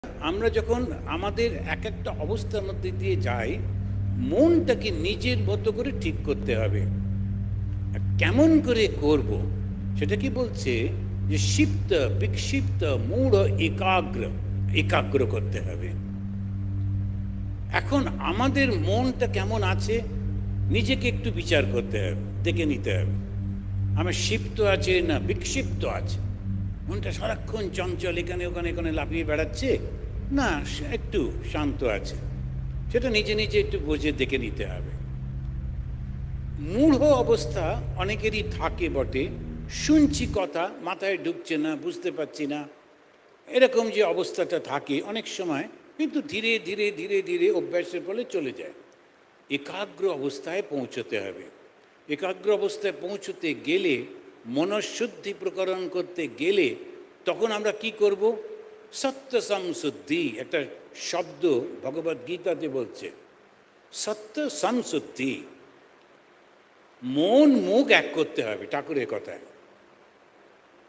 আমরা যখন আমাদের এক একটা অবস্থার মধ্যে দিয়ে যাই, মনটাকে নিজের মতো করে ঠিক করতে হবে। আর কেমন করে করব সেটা কি বলছে যে ক্ষিপ্ত বিক্ষিপ্ত মূঢ় একাগ্র একাগ্র করতে হবে। এখন আমাদের মনটা কেমন আছে নিজেকে একটু বিচার করতে হবে, দেখে নিতে হবে আমার ক্ষিপ্ত আছে না বিক্ষিপ্ত আছে। মনটা সারাক্ষণ চঞ্চল, এখানে ওখানে এখানে লাফিয়ে বেড়াচ্ছে না একটু শান্ত আছে, সেটা নিজে নিজে একটু বুঝে দেখে নিতে হবে। মূঢ় অবস্থা অনেকেরই থাকে বটে, শুনছি কথা মাথায় ঢুকছে না, বুঝতে পারছি না, এরকম যে অবস্থাটা থাকে অনেক সময়, কিন্তু ধীরে ধীরে ধীরে ধীরে অভ্যাসের ফলে চলে যায়। একাগ্র অবস্থায় পৌঁছতে হবে। একাগ্র অবস্থায় পৌঁছতে গেলে, মনঃশুদ্ধি প্রকরণ করতে গেলে তখন আমরা কি করব? সত্য সংশুদ্ধি একটা শব্দ ভগবদ গীতাতে বলছে, সত্য সংশুদ্ধি। মন মুখ এক করতে হবে ঠাকুরের কথায়।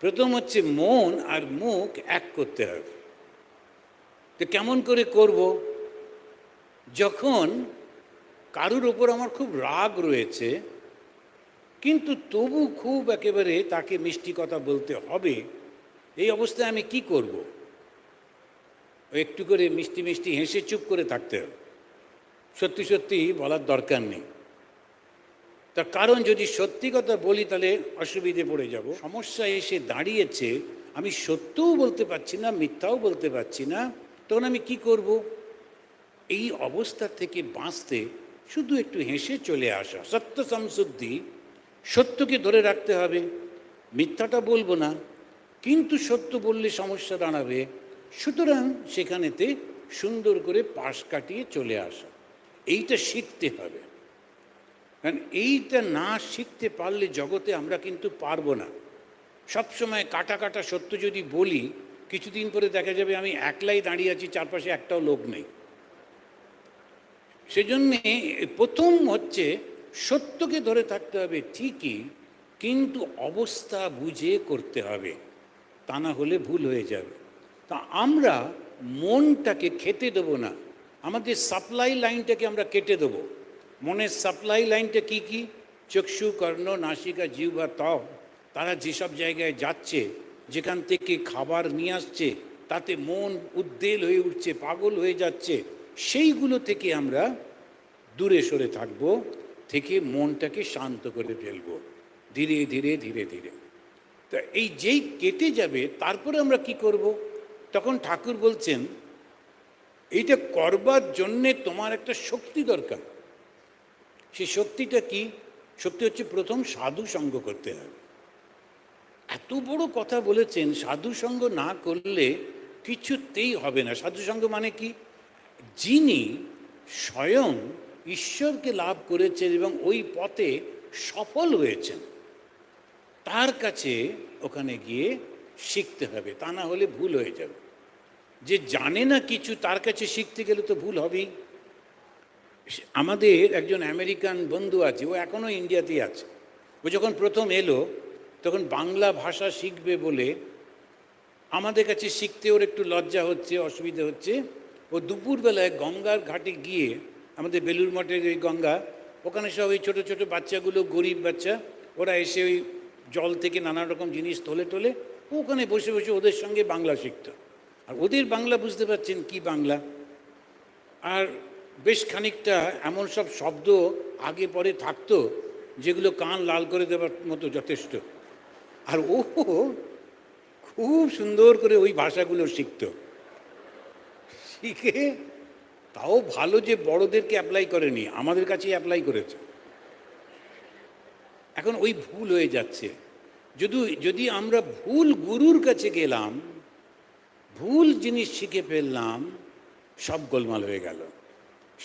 প্রথম হচ্ছে মন আর মুখ এক করতে হবে। তো কেমন করে করব? যখন কারুর ওপর আমার খুব রাগ রয়েছে, কিন্তু তবু খুব একেবারে তাকে মিষ্টি কথা বলতে হবে, এই অবস্থায় আমি কি করব? একটু করে মিষ্টি মিষ্টি হেসে চুপ করে থাকতে হবে, সত্যি সত্যি বলার দরকার নেই। তার কারণ যদি সত্যি কথা বলি তাহলে অসুবিধে পড়ে যাব। সমস্যা এসে দাঁড়িয়েছে, আমি সত্যও বলতে পারছি না, মিথ্যাও বলতে পারছি না, তখন আমি কি করব? এই অবস্থা থেকে বাঁচতে শুধু একটু হেসে চলে আসা, সত্য সংশুদ্ধি। সত্যকে ধরে রাখতে হবে, মিথ্যাটা বলবো না, কিন্তু সত্য বললে সমস্যা দাঁড়াবে, সুতরাং সেখানেতে সুন্দর করে পাশ কাটিয়ে চলে আসা, এইটা শিখতে হবে। কারণ এইটা না শিখতে পারলে জগতে আমরা কিন্তু পারবো না। সবসময় কাটা কাটা সত্য যদি বলি, কিছুদিন পরে দেখা যাবে আমি একলাই দাঁড়িয়ে আছি, চারপাশে একটাও লোক নেই। সেজন্যে প্রথম হচ্ছে সত্যকে ধরে থাকতে হবে ঠিকই, কিন্তু অবস্থা বুঝে করতে হবে, তা না হলে ভুল হয়ে যাবে। তা আমরা মনটাকে খেতে দেবো না, আমাদের সাপ্লাই লাইনটাকে আমরা কেটে দেবো। মনের সাপ্লাই লাইনটা কি কি? চক্ষু, কর্ণ, নাসিকা, জিহ্বা, ত্বক, তারা যেসব জায়গায় যাচ্ছে, যেখান থেকে খাবার নিয়ে আসছে, তাতে মন উদ্বেল হয়ে উঠছে, পাগল হয়ে যাচ্ছে, সেইগুলো থেকে আমরা দূরে সরে থাকবো, থেকে মনটাকে শান্ত করে ফেলবো ধীরে ধীরে ধীরে ধীরে। তা এই যেই কেটে যাবে তারপরে আমরা কি করব? তখন ঠাকুর বলছেন এইটা করবার জন্যে তোমার একটা শক্তি দরকার। সেই শক্তিটা কি? শক্তি হচ্ছে প্রথম সাধু সঙ্গ করতে হবে। এত বড় কথা বলেছেন, সাধু সঙ্গ না করলে কিছুতেই হবে না। সাধু সঙ্গ মানে কি? যিনি স্বয়ং ঈশ্বরকে লাভ করেছেন এবং ওই পথে সফল হয়েছেন, তার কাছে ওখানে গিয়ে শিখতে হবে, তা না হলে ভুল হয়ে যাবে। যে জানে না কিছু, তার কাছে শিখতে গেলে তো ভুল হবেই। আমাদের একজন আমেরিকান বন্ধু আছে, ও এখনও ইন্ডিয়াতেই আছে। ও যখন প্রথম এলো তখন বাংলা ভাষা শিখবে বলে আমাদের কাছে শিখতে ওর একটু লজ্জা হচ্ছে, অসুবিধা হচ্ছে। ও দুপুরবেলায় গঙ্গার ঘাটে গিয়ে, আমাদের বেলুর মঠের ওই গঙ্গা, ওখানে সব ওই ছোটো ছোটো বাচ্চাগুলো, গরিব বাচ্চা, ওরা এসে ওই জল থেকে নানা রকম জিনিস তোলে টোলে, ওখানে বসে বসে ওদের সঙ্গে বাংলা শিখত। আর ওদের বাংলা বুঝতে পারছেন কি বাংলা, আর বেশ খানিকটা এমন সব শব্দ আগে পরে থাকতো যেগুলো কান লাল করে দেওয়ার মতো যথেষ্ট। আর ও খুব সুন্দর করে ওই ভাষাগুলো শিখত, শিখে তাও ভালো যে বড়দেরকে অ্যাপ্লাই করেনি, আমাদের কাছেই অ্যাপ্লাই করেছে। এখন ওই ভুল হয়ে যাচ্ছে। যদি আমরা ভুল গুরুর কাছে গেলাম, ভুল জিনিস শিখে ফেললাম, সব গোলমাল হয়ে গেল।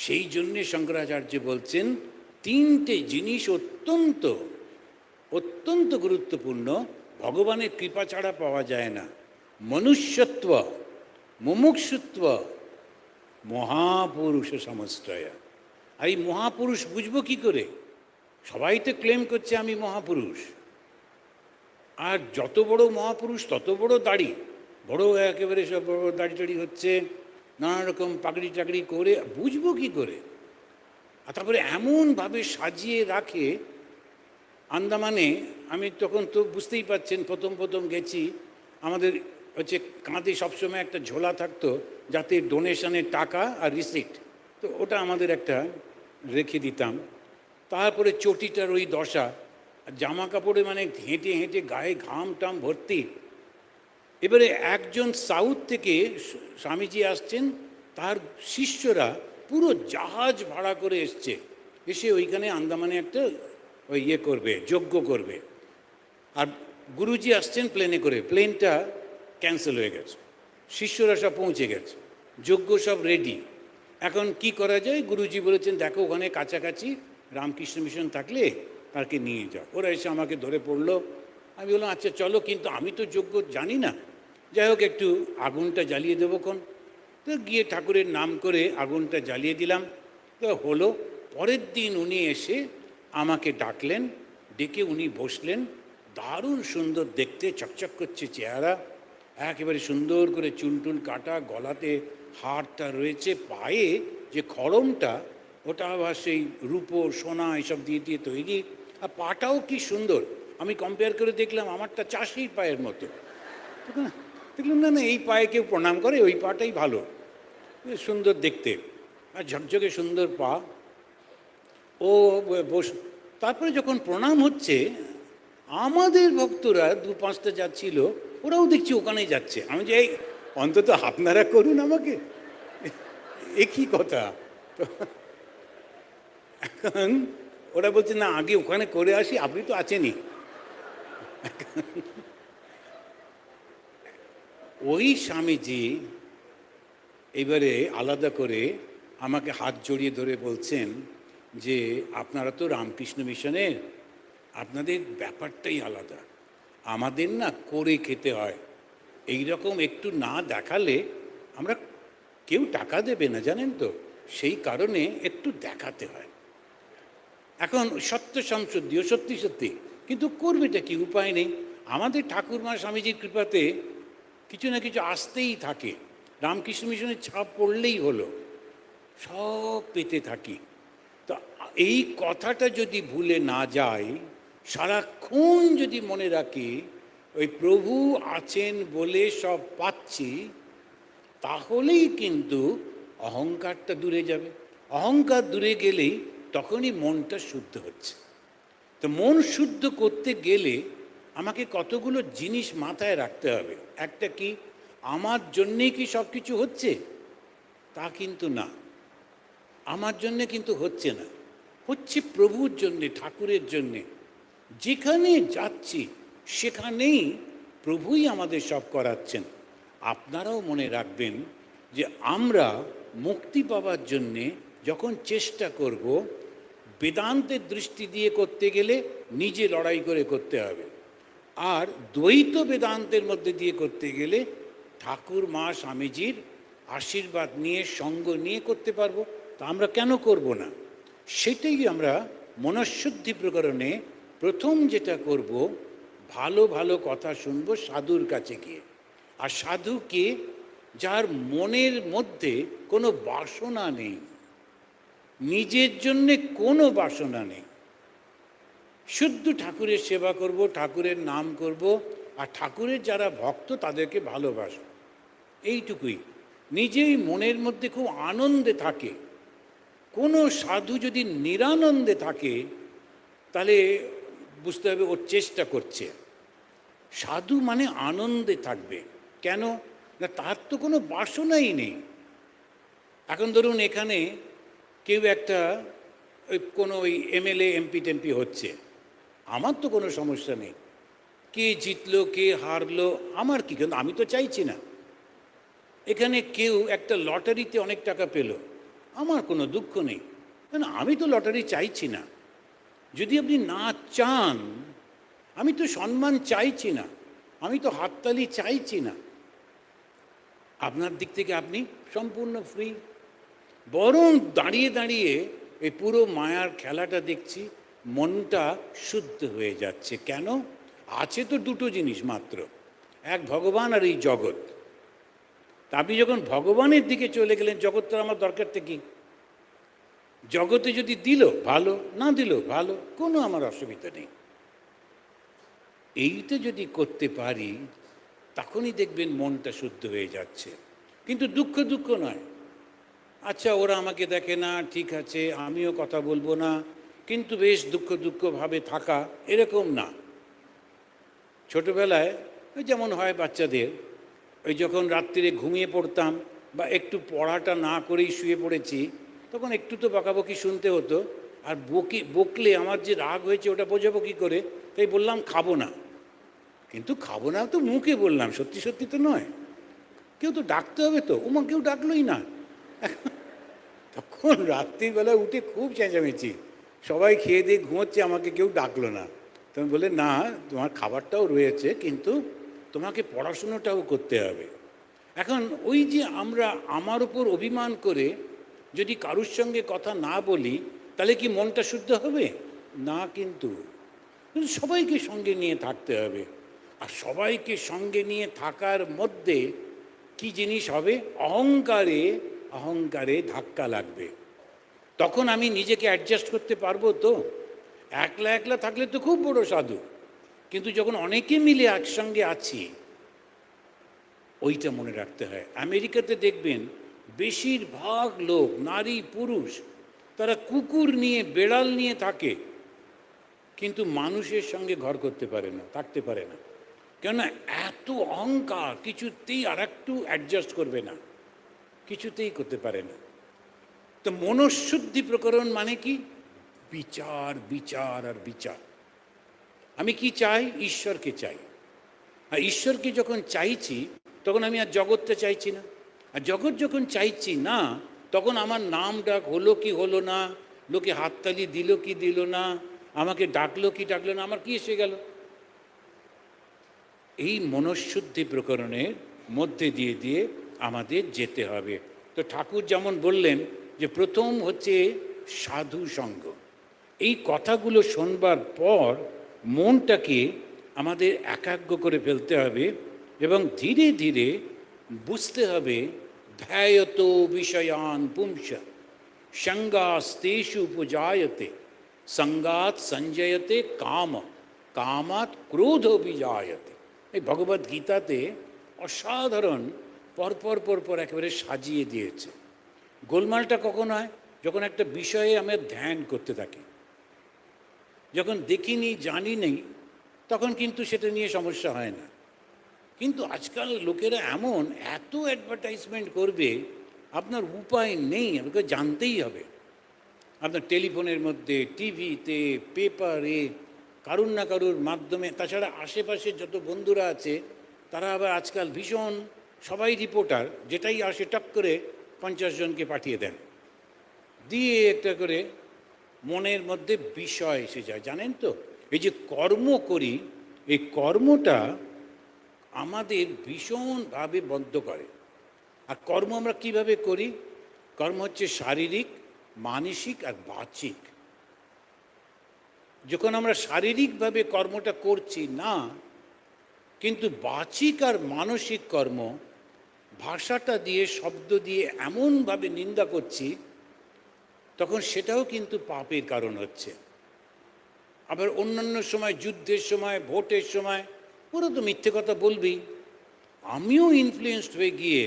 সেই জন্যে শঙ্করাচার্য বলছেন তিনটে জিনিস অত্যন্ত অত্যন্ত গুরুত্বপূর্ণ, ভগবানের কৃপা ছাড়া পাওয়া যায় না: মনুষ্যত্ব, মুমুক্ষুত্ব, মহাপুরুষ সমষ্টয়। আর এই মহাপুরুষ বুঝবো কি করে? সবাই তো ক্লেম করছে আমি মহাপুরুষ, আর যত বড় মহাপুরুষ তত বড় দাড়ি, বড় একেবারে সব বড় বড় দাড়ি টাড়ি হচ্ছে, নানা রকম পাগড়ি টাগড়ি করে, বুঝবো কী করে? আর তারপরে এমনভাবে সাজিয়ে রাখে আন্দামানে। আমি তখন তো বুঝতেই পারছেন, প্রথম প্রথম গেছি, আমাদের হচ্ছে কাঁধে সবসময় একটা ঝোলা থাকতো, যাতে ডোনেশনের টাকা আর রিসিপ্ট, তো ওটা আমাদের একটা রেখে দিতাম। তারপরে চটিটার ওই দশা, আর জামা কাপড়ে মানে হেঁটে হেঁটে গায়ে ঘাম টাম ভর্তি। এবারে একজন সাউথ থেকে স্বামীজি আসছেন, তার শিষ্যরা পুরো জাহাজ ভাড়া করে এসছে, এসে ওইখানে আন্দামানে একটা ওই ইয়ে করবে, যজ্ঞ করবে। আর গুরুজি আসছেন প্লেনে করে, প্লেনটা ক্যান্সেল হয়ে গেছে, শিষ্যরা সব পৌঁছে গেছে, যজ্ঞ সব রেডি। এখন কি করা যায়? গুরুজি বলেছেন, দেখো ওখানে কাছাকাছি রামকৃষ্ণ মিশন থাকলে তাকে নিয়ে যাও। ওরা এসে আমাকে ধরে পড়লো। আমি বললাম আচ্ছা চলো, কিন্তু আমি তো যজ্ঞ জানি না। যাই হোক, একটু আগুনটা জ্বালিয়ে দেবো কোন, তো গিয়ে ঠাকুরের নাম করে আগুনটা জ্বালিয়ে দিলাম। তো হলো। পরের দিন উনি এসে আমাকে ডাকলেন, ডেকে উনি বসলেন। দারুণ সুন্দর দেখতে, চকচক করছে চেহারা, একেবারে সুন্দর করে চুল টুল কাটা, গলাতে হারটা রয়েছে, পায়ে যে খড়মটা ওটা আবার সেই রূপো সোনা এসব দিয়ে দিয়ে তৈরি, আর পাটাও কি সুন্দর। আমি কম্পেয়ার করে দেখলাম, আমারটা চাষির পায়ের মতো। দেখলাম না না, এই পায়ে কেউ প্রণাম করে, ওই পাটাই ভালো, সুন্দর দেখতে, আর ঝকঝকে সুন্দর পা। ও বস, তারপরে যখন প্রণাম হচ্ছে, আমাদের ভক্তরা 2-5টা যাচ্ছিল, ওরাও দেখছি ওখানেই যাচ্ছে। আমি যে এই অন্তত আপনারা করুন আমাকে, এ কী কথা? তো এখন ওরা বলছে না, আগে ওখানে করে আসি, আপনি তো আছেনই। ওই স্বামীজি এবারে আলাদা করে আমাকে হাত জড়িয়ে ধরে বলছেন যে আপনারা তো রামকৃষ্ণ মিশনের, আপনাদের ব্যাপারটাই আলাদা, আমাদের না করে খেতে হয়, এই রকম একটু না দেখালে আমরা, কেউ টাকা দেবে না জানেন তো, সেই কারণে একটু দেখাতে হয়। এখন সত্য সংশুদ্ধিও সত্যি সত্যি, কিন্তু করবেটা কি, উপায় নেই। আমাদের ঠাকুরমা স্বামীজির কৃপাতে কিছু না কিছু আসতেই থাকে, রামকৃষ্ণ মিশনের ছাপ পড়লেই হলো, সব পেতে থাকি। তো এই কথাটা যদি ভুলে না যায়, সারাক্ষণ যদি মনে রাখি ওই প্রভু আছেন বলে সব পাচ্ছি, তাহলেই কিন্তু অহংকারটা দূরে যাবে। অহংকার দূরে গেলেই তখনই মনটা শুদ্ধ হচ্ছে। তো মন শুদ্ধ করতে গেলে আমাকে কতগুলো জিনিস মাথায় রাখতে হবে। একটা কি, আমার জন্যেই কি সব কিছু হচ্ছে? তা কিন্তু না, আমার জন্যে কিন্তু হচ্ছে না, হচ্ছে প্রভুর জন্যে, ঠাকুরের জন্যে। যেখানে যাচ্ছি সেখানেই প্রভুই আমাদের সব করাচ্ছেন। আপনারাও মনে রাখবেন যে আমরা মুক্তি পাওয়ার জন্যে যখন চেষ্টা করব, বেদান্তের দৃষ্টি দিয়ে করতে গেলে নিজে লড়াই করে করতে হবে, আর দ্বৈত বেদান্তের মধ্যে দিয়ে করতে গেলে ঠাকুর মা স্বামীজির আশীর্বাদ নিয়ে, সঙ্গ নিয়ে করতে পারবো। তা আমরা কেন করব না? সেটাই আমরা মনঃশুদ্ধি প্রকরণে প্রথম যেটা করব, ভালো ভালো কথা শুনবো সাধুর কাছে গিয়ে। আর সাধুকে, যার মনের মধ্যে কোনো বাসনা নেই, নিজের জন্যে কোনো বাসনা নেই, শুদ্ধ ঠাকুরের সেবা করব, ঠাকুরের নাম করব, আর ঠাকুরের যারা ভক্ত তাদেরকে ভালোবাসব, এইটুকুই। নিজেই মনের মধ্যে খুব আনন্দে থাকে। কোনো সাধু যদি নিরানন্দে থাকে, তাহলে বুঝতে হবে ওর চেষ্টা করছে। সাধু মানে আনন্দে থাকবে। কেন না, তার তো কোনো বাসনাই নেই। এখন ধরুন এখানে কেউ একটা ওই কোনো ওই এমএলএ এমপি টেমপি হচ্ছে, আমার তো কোনো সমস্যা নেই, কে জিতলো কে হারলো আমার কি, কিন্তু আমি তো চাইছি না। এখানে কেউ একটা লটারিতে অনেক টাকা পেল, আমার কোনো দুঃখ নেই, কেন আমি তো লটারি চাইছি না। যদি আপনি না চান, আমি তো সম্মান চাইছি না, আমি তো হাততালি চাইছি না, আপনার দিক থেকে আপনি সম্পূর্ণ ফ্রি। বরং দাঁড়িয়ে দাঁড়িয়ে এই পুরো মায়ার খেলাটা দেখছি, মনটা শুদ্ধ হয়ে যাচ্ছে। কেন? আছে তো দুটো জিনিস মাত্র, এক ভগবান আর এই জগৎ। তা আপনি যখন ভগবানের দিকে চলে গেলেন, জগৎটার আমার দরকারটা কি? জগতে যদি দিল ভালো, না দিল ভালো, কোনো আমার অসুবিধা নেই। এইটা যদি করতে পারি তখনই দেখবেন মনটা শুদ্ধ হয়ে যাচ্ছে। কিন্তু দুঃখ দুঃখ নয়, আচ্ছা ওরা আমাকে দেখে না, ঠিক আছে আমিও কথা বলবো না, কিন্তু বেশ দুঃখ দুঃখভাবে থাকা, এরকম না। ছোটোবেলায় ওই যেমন হয় বাচ্চাদের, ওই যখন রাত্রিরে ঘুমিয়ে পড়তাম বা একটু পড়াটা না করেই শুয়ে পড়েছি, তখন একটু তো বকাবকি শুনতে হতো। আর বকলে আমার যে রাগ হয়েছে ওটা বোঝাবো কী করে? তাই বললাম খাবো না। কিন্তু খাবো না তো মুখে বললাম, সত্যি সত্যি তো নয়। কেউ তো ডাকতে হবে, তো ওমা কেউ ডাকলোই না। তখন রাত্রিবেলা উঠে খুব চেঁচামেচি, সবাই খেয়ে দিয়ে ঘুমোচ্ছে, আমাকে কেউ ডাকলো না। তুমি বলে না, তোমার খাবারটাও রয়েছে, কিন্তু তোমাকে পড়াশুনোটাও করতে হবে। এখন ওই যে আমরা আমার উপর অভিমান করে যদি কারুর সঙ্গে কথা না বলি, তাহলে কি মনটা শুদ্ধ হবে? না, কিন্তু সবাইকে সঙ্গে নিয়ে থাকতে হবে। আর সবাইকে সঙ্গে নিয়ে থাকার মধ্যে কি জিনিস হবে? অহংকারে অহংকারে ধাক্কা লাগবে। তখন আমি নিজেকে অ্যাডজাস্ট করতে পারবো তো? একলা একলা থাকলে তো খুব বড় সাধু, কিন্তু যখন অনেকে মিলে একসঙ্গে আছি, ওইটা মনে রাখতে হয়। আমেরিকাতে দেখবেন বেশিরভাগ লোক, নারী পুরুষ, তারা কুকুর নিয়ে, বেড়াল নিয়ে থাকে, কিন্তু মানুষের সঙ্গে ঘর করতে পারে না, থাকতে পারে না। কেননা এত অহংকার, কিছুতেই আর একটু অ্যাডজাস্ট করবে না, কিছুতেই করতে পারে না। তো মনঃশুদ্ধি প্রকরণ মানে কি? বিচার, বিচার আর বিচার। আমি কি চাই? ঈশ্বরকে চাই। আর ঈশ্বরকে যখন চাইছি, তখন আমি আর জগৎটা চাইছি না। আর জগৎ যখন চাইছি না, তখন আমার নাম ডাক হলো কি হলো না, লোকে হাততালি দিল কি দিল না, আমাকে ডাকলো কি ডাকলো না, আমার কি এসে গেল? এই মনঃশুদ্ধি প্রকরণের মধ্যে দিয়ে দিয়ে আমাদের যেতে হবে। তো ঠাকুর যেমন বললেন যে প্রথম হচ্ছে সাধু সঙ্গ। এই কথাগুলো শোনবার পর মনটাকে আমাদের একাগ্র করে ফেলতে হবে এবং ধীরে ধীরে বুঝতে হবে, ধ্যায়ত বিষয়ান পুংস সঙ্গাস্তেষু উপজায়তে সঙ্গাত সঞ্জয়তে কাম কামাত ক্রোধ বিজায়তে। এই ভগবদ গীতাতে অসাধারণ পরপর পরপর একেবারে সাজিয়ে দিয়েছে। গোলমালটা কখন হয়? যখন একটা বিষয়ে আমরা ধ্যান করতে থাকি, যখন দেখিনি জানি নেই, তখন কিন্তু সেটা নিয়ে সমস্যা হয় না। কিন্তু আজকাল লোকেরা এমন এত অ্যাডভার্টাইজমেন্ট করবে, আপনার উপায় নেই, আপনাকে জানতেই হবে। আপনার টেলিফোনের মধ্যে, টিভিতে, পেপারে, কারুর না কারুর মাধ্যমে। তাছাড়া আশেপাশে যত বন্ধুরা আছে, তারা আবার আজকাল ভীষণ সবাই রিপোর্টার, যেটাই আসে টক করে 50 জনকে পাঠিয়ে দেন, দিয়ে একটা করে মনের মধ্যে বিষয় এসে যায়। জানেন তো, এই যে কর্ম করি, এই কর্মটা আমাদের ভীষণভাবে বদ্ধ করে। আর কর্ম আমরা কিভাবে করি? কর্ম হচ্ছে শারীরিক, মানসিক আর বাচিক। যখন আমরা শারীরিকভাবে কর্মটা করছি না, কিন্তু বাচিক আর মানসিক কর্ম, ভাষাটা দিয়ে, শব্দ দিয়ে এমনভাবে নিন্দা করছি, তখন সেটাও কিন্তু পাপের কারণ হচ্ছে। আবার অন্যান্য সময়, যুদ্ধের সময়, ভোটের সময়, ওরা তো মিথ্যে কথা বলবেই। আমিও ইনফ্লুয়েসড হয়ে গিয়ে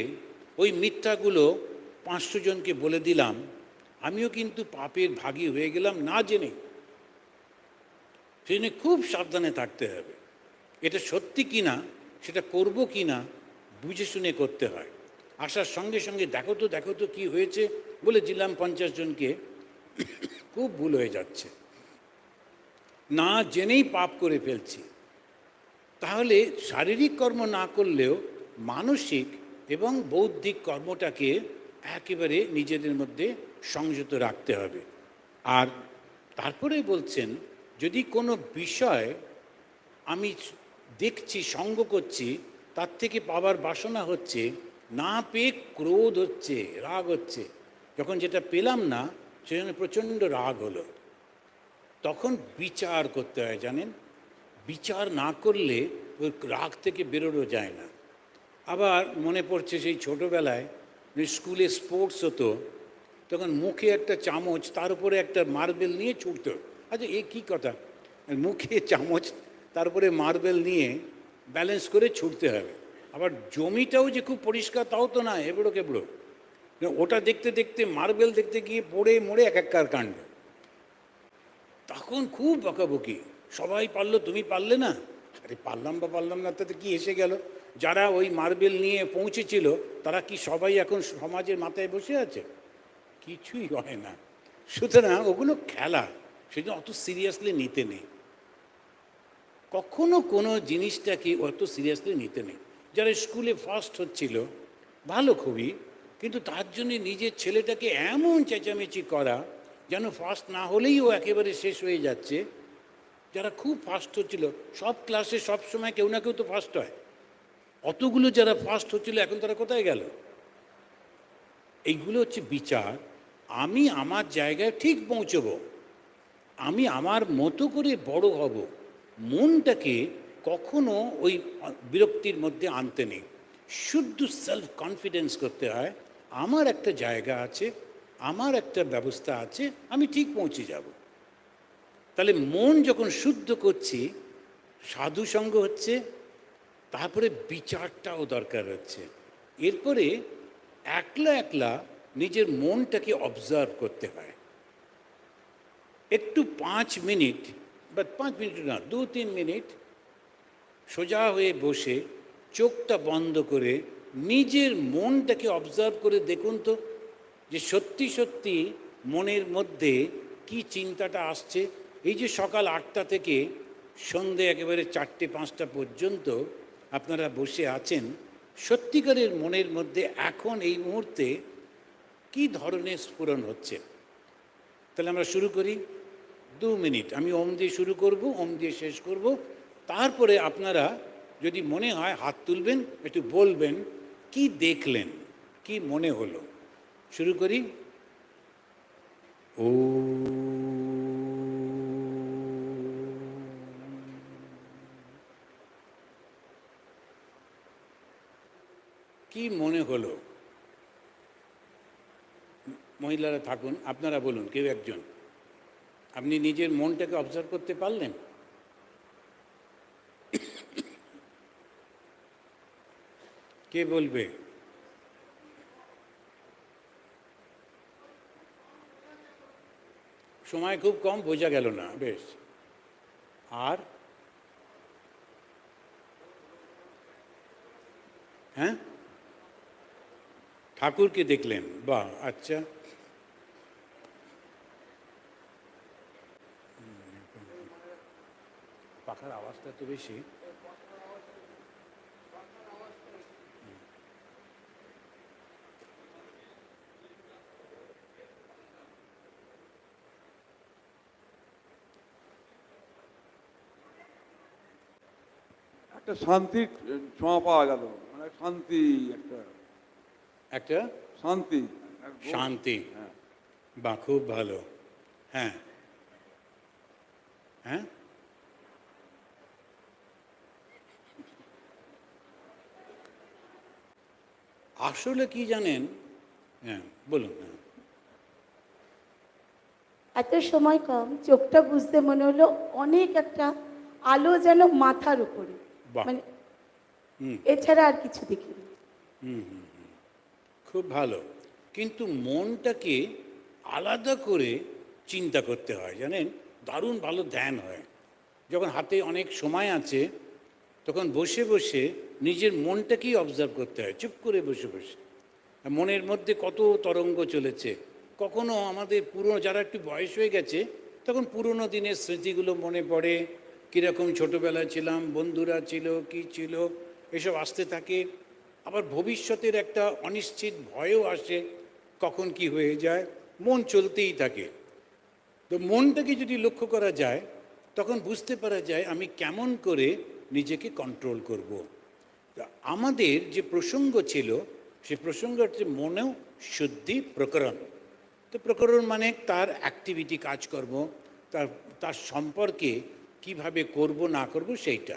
ওই মিথ্যাগুলো 500 জনকে বলে দিলাম, আমিও কিন্তু পাপের ভাগী হয়ে গেলাম না জেনে। সেই জন্য খুব সাবধানে থাকতে হবে। এটা সত্যি কি না, সেটা করব কি না, বুঝে শুনে করতে হয়। আসার সঙ্গে সঙ্গে দেখো তো কী হয়েছে বলে দিলাম 50 জনকে, খুব ভুল হয়ে যাচ্ছে, না জেনেই পাপ করে ফেলছি। তাহলে শারীরিক কর্ম না করলেও মানসিক এবং বৌদ্ধিক কর্মটাকে একেবারে নিজেদের মধ্যে সংযত রাখতে হবে। আর তারপরে বলছেন, যদি কোনো বিষয় আমি দেখছি, সঙ্গ করছি, তার থেকে পাওয়ার বাসনা হচ্ছে, না পেয়ে ক্রোধ হচ্ছে, রাগ হচ্ছে, যখন যেটা পেলাম না সেজন্য প্রচণ্ড রাগ হলো, তখন বিচার করতে হয়। জানেন, বিচার না করলে ওই রাগ থেকে বেরোনো যায় না। আবার মনে পড়ছে সেই ছোটোবেলায় স্কুলে স্পোর্টস হতো, তখন মুখে একটা চামচ, তার উপরে একটা মার্বেল নিয়ে ছুটতো। আচ্ছা, এ কী কথা, মুখে চামচ তার উপরে মার্বেল নিয়ে ব্যালেন্স করে ছুটতে হবে। আবার জমিটাও যে খুব পরিষ্কার তাও তো না, এবড়ো কেবড়ো। ওটা দেখতে দেখতে মার্বেল দেখতে গিয়ে পড়ে মরে এক এককার কাণ্ড। তখন খুব বকাবকি, সবাই পারলো তুমি পারলে না। আরে পারলাম বা পারলাম না, তাতে কি এসে গেল? যারা ওই মার্বেল নিয়ে পৌঁছেছিল তারা কি সবাই এখন সমাজের মাথায় বসে আছে? কিছুই হয় না। সুতরাং ওগুলো খেলা, সেজন্য অত সিরিয়াসলি নিতে নেই, কখনো কোনো জিনিসটাকে অত সিরিয়াসলি নিতে নেই। যারা স্কুলে ফার্স্ট হচ্ছিল ভালো খুবই, কিন্তু তার জন্যে নিজের ছেলেটাকে এমন চেঁচামেচি করা যেন ফার্স্ট না হলেই ও একেবারে শেষ হয়ে যাচ্ছে। যারা খুব ফার্স্ট হচ্ছিল, সব ক্লাসে সব সময় কেউ না কেউ তো ফার্স্ট হয়, অতগুলো যারা ফার্স্ট হচ্ছিল এখন তারা কোথায় গেল? এইগুলো হচ্ছে বিচার। আমি আমার জায়গায় ঠিক পৌঁছব, আমি আমার মতো করে বড় হব, মনটাকে কখনো ওই বিরক্তির মধ্যে আনতে নেই। শুদ্ধ সেলফ কনফিডেন্স করতে হয়, আমার একটা জায়গা আছে, আমার একটা ব্যবস্থা আছে, আমি ঠিক পৌঁছে যাব। তাহলে মন যখন শুদ্ধ করছি, সাধু সঙ্গ হচ্ছে, তারপরে বিচারটাও দরকার হচ্ছে। এরপরে একলা একলা নিজের মনটাকে অবজার্ভ করতে হয়। একটু 5 মিনিট বা 5 মিনিট না, 2-3 মিনিট সোজা হয়ে বসে চোখটা বন্ধ করে নিজের মনটাকে অবজার্ভ করে দেখুন তো, যে সত্যি সত্যি মনের মধ্যে কি চিন্তাটা আসছে। এই যে সকাল 8টা থেকে সন্ধে একেবারে 4টে-5টা পর্যন্ত আপনারা বসে আছেন, সত্যিকারের মনের মধ্যে এখন এই মুহূর্তে কি ধরনের স্ফুরণ হচ্ছে? তাহলে আমরা শুরু করি। 2 মিনিট আমি ওম দিয়ে শুরু করব, ওম দিয়ে শেষ করব। তারপরে আপনারা যদি মনে হয় হাত তুলবেন, একটু বলবেন কি দেখলেন, কি মনে হলো। শুরু করি। ও কি মনে হলো? মহিলারা থাকুন, আপনারা বলুন, কেউ একজন। আপনি নিজের মনটাকে অবজার্ভ করতে পারলেন? কে বলবে? সময় খুব কম, বোঝা গেল না। বেশ, আর হ্যাঁ, ঠাকুরকে দেখলেন, বাহ, আচ্ছা। পাখার আওয়াজটা তো বেশি। একটা শান্তির ছোঁয়া পাওয়া গেল, মানে শান্তি, একটা একটা শান্তি, শান্তি, বা খুব ভালো। হ্যাঁ, হ্যাঁ, আসলে কি জানেন, হ্যাঁ বলুন। হ্যাঁ, এত সময় কম, চোখটা বুঝতে মনে হলো অনেক একটা আলো যেন মাথার উপরে, বাহ, মানে হুম, এছাড়া আর কিছু দেখিনি। খুব ভালো। কিন্তু মনটাকে আলাদা করে চিন্তা করতে হয়, জানেন, দারুণ ভালো ধ্যান হয়। যখন হাতে অনেক সময় আছে তখন বসে বসে নিজের মনটাকেই অবজার্ভ করতে হয়, চুপ করে বসে বসে। মনের মধ্যে কত তরঙ্গ চলেছে। কখনো আমাদের পুরনো, যারা একটু বয়স হয়ে গেছে, তখন পুরনো দিনের স্মৃতিগুলো মনে পড়ে, কীরকম ছোটোবেলায় ছিলাম, বন্ধুরা ছিল, কি ছিল, এসব আসতে থাকে। আবার ভবিষ্যতের একটা অনিশ্চিত ভয়ও আসে, কখন কি হয়ে যায়, মন চলতেই থাকে। তো মনটাকে যদি লক্ষ্য করা যায়, তখন বুঝতে পারা যায় আমি কেমন করে নিজেকে কন্ট্রোল করব। আমাদের যে প্রসঙ্গ ছিল, সে প্রসঙ্গ হচ্ছে মনেও শুদ্ধি প্রকরণ। তো প্রকরণ মানে তার অ্যাক্টিভিটি, কাজকর্ম, তার তার সম্পর্কে কিভাবে করব না করব সেইটা।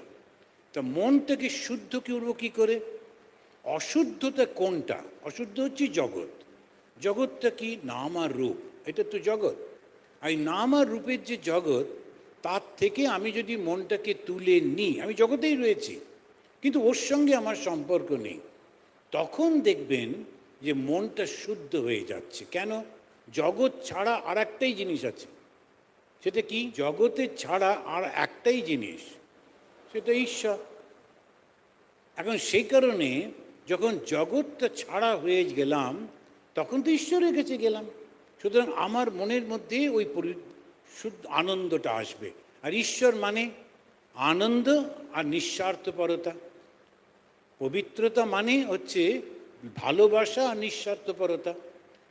তা মনটাকে শুদ্ধ করব কী করে? অশুদ্ধতা কোনটা? অশুদ্ধ হচ্ছে জগৎ। জগৎটা কি? নাম আর রূপ, এটা তো জগৎ। আর এই নাম আর রূপের যে জগৎ, তার থেকে আমি যদি মনটাকে তুলে নিই, আমি জগতেই রয়েছি কিন্তু ওর সঙ্গে আমার সম্পর্ক নেই, তখন দেখবেন যে মনটা শুদ্ধ হয়ে যাচ্ছে। কেন? জগৎ ছাড়া আর একটাই জিনিস আছে। সেটা কি? জগতের ছাড়া আর একটাই জিনিস, সেটা ঈশ্বর। এখন সেই কারণে যখন জগৎটা ছাড়া হয়ে গেলাম, তখন তো ঈশ্বরের কাছে গেলাম। সুতরাং আমার মনের মধ্যে ওই শুদ্ধ আনন্দটা আসবে। আর ঈশ্বর মানে আনন্দ আর নিঃস্বার্থপরতা। পবিত্রতা মানে হচ্ছে ভালোবাসা আর নিঃস্বার্থপরতা।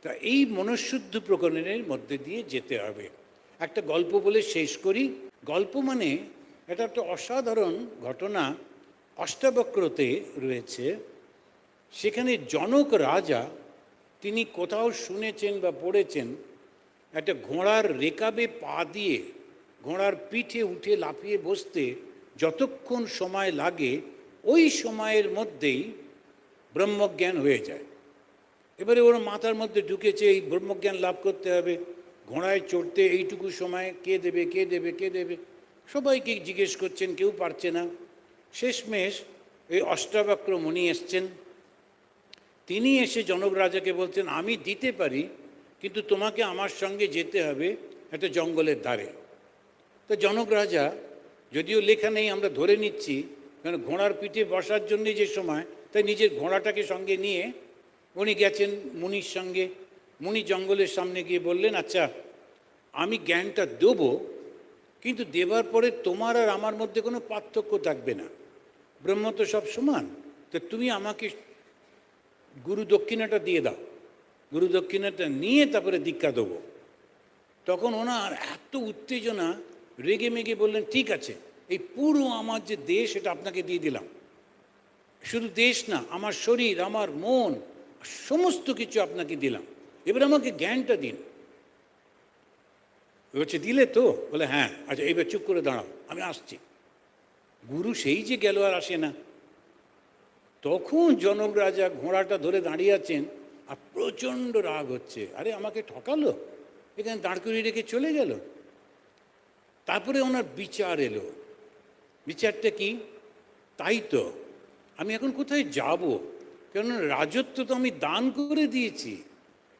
তা এই মনঃশুদ্ধ প্রকরণের মধ্যে দিয়ে যেতে হবে। একটা গল্প বলে শেষ করি। গল্প মানে এটা একটা অসাধারণ ঘটনা, অষ্টাবক্রতে রয়েছে। সেখানে জনক রাজা, তিনি কোথাও শুনেছেন বা পড়েছেন, একটা ঘোড়ার রেকাবে পা দিয়ে ঘোড়ার পিঠে উঠে লাফিয়ে বসতে যতক্ষণ সময় লাগে, ওই সময়ের মধ্যেই ব্রহ্মজ্ঞান হয়ে যায়। এবারে ওর মাথার মধ্যে ঢুকেছে এই ব্রহ্মজ্ঞান লাভ করতে হবে, ঘোড়ায় চড়তে এইটুকু সময় কে দেবে, কে দেবে, কে দেবে? সবাইকে জিজ্ঞেস করছেন, কেউ পারছে না। শেষমেশ এই অষ্টাবক্র মুনি এসছেন। তিনি এসে জনক রাজাকে বলছেন, আমি দিতে পারি, কিন্তু তোমাকে আমার সঙ্গে যেতে হবে একটা জঙ্গলের ধারে। তো জনক রাজা, যদিও লেখা নেই, আমরা ধরে নিচ্ছি, কারণ ঘোড়ার পিঠে বসার জন্যে যে সময়, তাই নিজের ঘোড়াটাকে সঙ্গে নিয়ে উনি গেছেন মুনির সঙ্গে। মুনি জঙ্গলের সামনে গিয়ে বললেন, আচ্ছা আমি জ্ঞানটা দেবো, কিন্তু দেবার পরে তোমার আর আমার মধ্যে কোনো পার্থক্য থাকবে না, ব্রহ্ম তো সব সমান। তো তুমি আমাকে গুরু দক্ষিণাটা দিয়ে দাও, গুরু দক্ষিণাটা নিয়ে তারপরে দীক্ষা দেবো। তখন ওনার এত উত্তেজনা, রেগে মেগে বললেন, ঠিক আছে, এই পুরো আমার যে দেশ এটা আপনাকে দিয়ে দিলাম। শুধু দেশ না, আমার শরীর, আমার মন, সমস্ত কিছু আপনাকে দিলাম, এবার আমাকে জ্ঞানটা দিন। বলছে, দিলে তো? বলে, হ্যাঁ। আচ্ছা এবার চুপ করে দাঁড়াও, আমি আসছি। গুরু সেই যে গেল, আর আসে না। তখন জনক রাজা ঘোড়াটা ধরে দাঁড়িয়ে আছেন, আর প্রচণ্ড রাগ হচ্ছে। আরে আমাকে ঠকালো, এখানে দাঁড় করিয়ে রেখে চলে গেল। তারপরে ওনার বিচার এলো। বিচারটা কি? তাই তো, আমি এখন কোথায় যাব? কেননা রাজত্ব তো আমি দান করে দিয়েছি,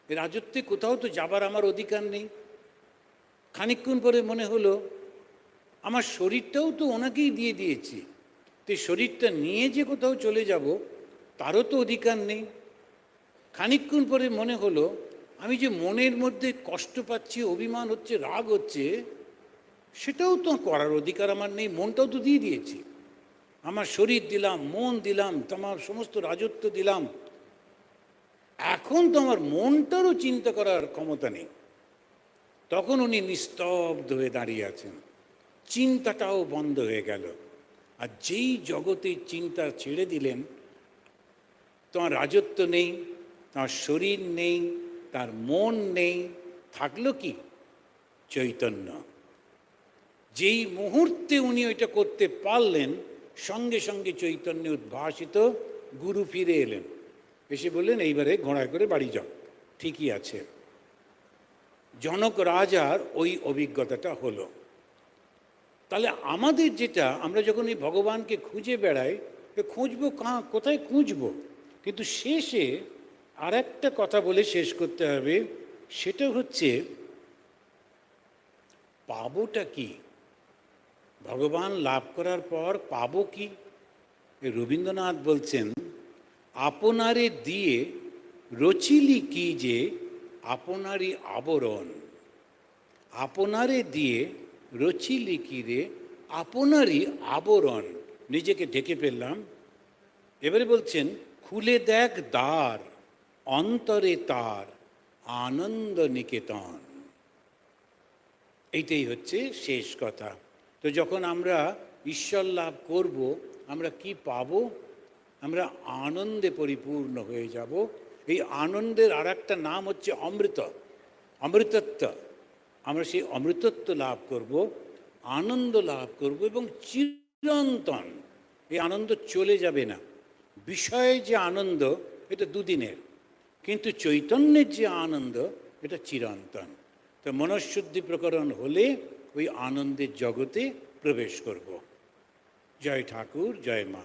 এই রাজত্বে কোথাও তো যাবার আমার অধিকার নেই। খানিকক্ষণ পরে মনে হলো, আমার শরীরটাও তো ওনাকেই দিয়ে দিয়েছি, তো শরীরটা নিয়ে যে কোথাও চলে যাব তারও তো অধিকার নেই। খানিকক্ষণ পরে মনে হলো, আমি যে মনের মধ্যে কষ্ট পাচ্ছি, অভিমান হচ্ছে, রাগ হচ্ছে, সেটাও তো করার অধিকার আমার নেই, মনটাও তো দিয়ে দিয়েছি। আমার শরীর দিলাম, মন দিলাম, তোমার সমস্ত রাজত্ব দিলাম, এখন তো আমার মনটারও চিন্তা করার ক্ষমতা নেই। তখন উনি নিস্তব্ধ হয়ে দাঁড়িয়ে আছেন, চিন্তাটাও বন্ধ হয়ে গেল। আর যেই জগতের চিন্তা ছেড়ে দিলেন, তোমার রাজত্ব নেই, তার শরীর নেই, তার মন নেই, থাকলো কি? চৈতন্য। যেই মুহূর্তে উনি ওইটা করতে পারলেন, সঙ্গে সঙ্গে চৈতন্য উদ্ভাসিত, গুরু ফিরে এলেন, এসে বললেন, এইবারে ঘোড়ায় করে বাড়ি যাও। ঠিকই আছে। জনক রাজার ওই অভিজ্ঞতাটা হলো। তাহলে আমাদের যেটা, আমরা যখন এই ভগবানকে খুঁজে বেড়াই, খুঁজবো কোথায় খুঁজবো? কিন্তু শেষে আর একটা কথা বলে শেষ করতে হবে, সেটা হচ্ছে পাবোটা কি? ভগবান লাভ করার পর পাবো কি? রবীন্দ্রনাথ বলছেন, আপনারে দিয়ে রচিলি কি যে আপনারই আবরণ, আপনারে দিয়ে রচিলি কি রে আপনারই আবরণ। নিজেকে ঢেকে ফেললাম। এবারে বলছেন, খুলে দেখ দ্বার, অন্তরে তার আনন্দ নিকেতন। এইটাই হচ্ছে শেষ কথা। তো যখন আমরা ঈশ্বর লাভ করব, আমরা কি পাব? আমরা আনন্দে পরিপূর্ণ হয়ে যাব। এই আনন্দের আর একটা নাম হচ্ছে অমৃত, অমৃতত্ব। আমরা সেই অমৃতত্ব লাভ করব, আনন্দ লাভ করব, এবং চিরন্তন এই আনন্দ চলে যাবে না। বিষয়ে যে আনন্দ এটা দুদিনের, কিন্তু চৈতন্যের যে আনন্দ এটা চিরন্তন। তো মনঃশুদ্ধি প্রকরণ হলে ওই আনন্দের জগতে প্রবেশ করব। জয় ঠাকুর, জয় মা।